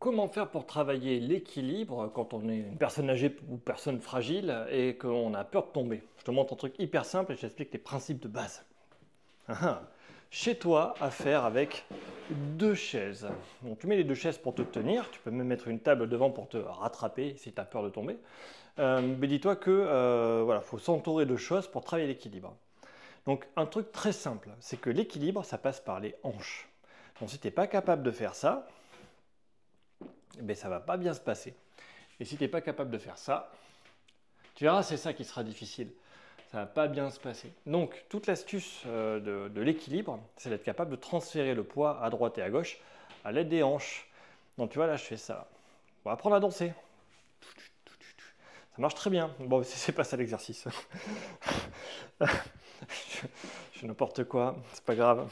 comment faire pour travailler l'équilibre quand on est une personne âgée ou personne fragile et qu'on a peur de tomber? Je te montre un truc hyper simple et je t'explique les principes de base. Chez toi, à faire avec deux chaises. Donc, tu mets les deux chaises pour te tenir. Tu peux même mettre une table devant pour te rattraper si tu as peur de tomber. Mais dis-toi que voilà, faut s'entourer de choses pour travailler l'équilibre. Donc un truc très simple, c'est que l'équilibre, ça passe par les hanches. Donc si tu n'es pas capable de faire ça, ben, ça ne va pas bien se passer. Et si tu n'es pas capable de faire ça, tu verras, c'est ça qui sera difficile. Ça ne va pas bien se passer. Donc toute l'astuce de l'équilibre, c'est d'être capable de transférer le poids à droite et à gauche à l'aide des hanches. Donc tu vois, là je fais ça. On va apprendre à danser. Ça marche très bien. Bon, c'est pas ça l'exercice. je fais n'importe quoi, c'est pas grave.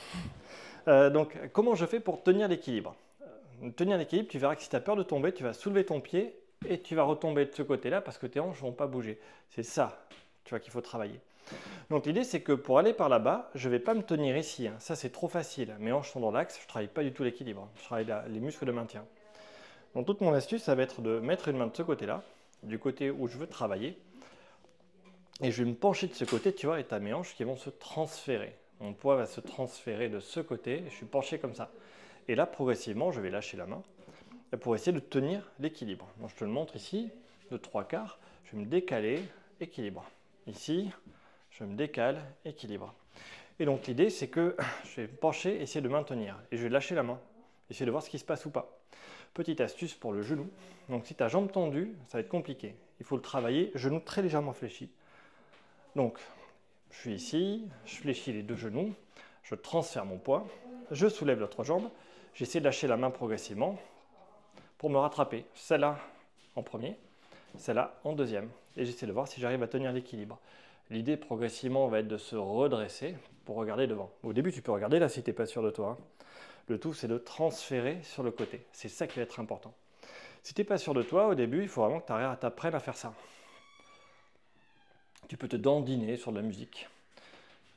Donc, comment je fais pour tenir l'équilibre? Tenir l'équilibre, tu verras que si tu as peur de tomber, tu vas soulever ton pied et tu vas retomber de ce côté-là parce que tes hanches ne vont pas bouger. C'est ça, tu vois, qu'il faut travailler. Donc, l'idée, c'est que pour aller par là-bas, je ne vais pas me tenir ici. Hein. Ça, c'est trop facile. Mes hanches sont dans l'axe, je ne travaille pas du tout l'équilibre. Je travaille les muscles de maintien. Donc, toute mon astuce, ça va être de mettre une main de ce côté-là, du côté où je veux travailler. Et je vais me pencher de ce côté, tu vois, et tu as mes hanches qui vont se transférer. Mon poids va se transférer de ce côté, et je suis penché comme ça. Et là, progressivement, je vais lâcher la main pour essayer de tenir l'équilibre. Donc, je te le montre ici, de 3/4, je vais me décaler, équilibre. Ici, je me décale, équilibre. Et donc, l'idée, c'est que je vais me pencher, essayer de maintenir. Et je vais lâcher la main, essayer de voir ce qui se passe ou pas. Petite astuce pour le genou. Donc, si ta jambe tendue, ça va être compliqué. Il faut le travailler, genou très légèrement fléchi. Donc, je suis ici, je fléchis les deux genoux, je transfère mon poids, je soulève l'autre jambe, j'essaie de lâcher la main progressivement pour me rattraper. Celle-là en premier, celle-là en deuxième. Et j'essaie de voir si j'arrive à tenir l'équilibre. L'idée progressivement va être de se redresser pour regarder devant. Au début, tu peux regarder là si tu n'es pas sûr de toi. Le tout, c'est de transférer sur le côté. C'est ça qui va être important. Si tu n'es pas sûr de toi, au début, il faut vraiment que tu apprennes à faire ça. Tu peux te dandiner sur de la musique.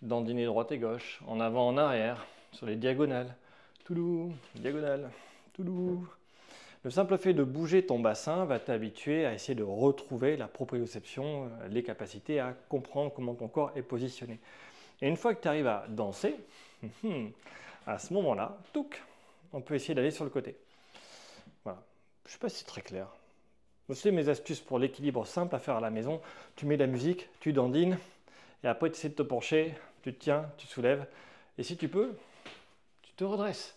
Dandiner droite et gauche, en avant, en arrière, sur les diagonales. Toulou, diagonale, toulou. Le simple fait de bouger ton bassin va t'habituer à essayer de retrouver la proprioception, les capacités à comprendre comment ton corps est positionné. Et une fois que tu arrives à danser, à ce moment-là, on peut essayer d'aller sur le côté. Voilà. Je ne sais pas si c'est très clair. Voici mes astuces pour l'équilibre simple à faire à la maison. Tu mets de la musique, tu dandines, et après tu essaies de te pencher, tu te tiens, tu soulèves. Et si tu peux, tu te redresses.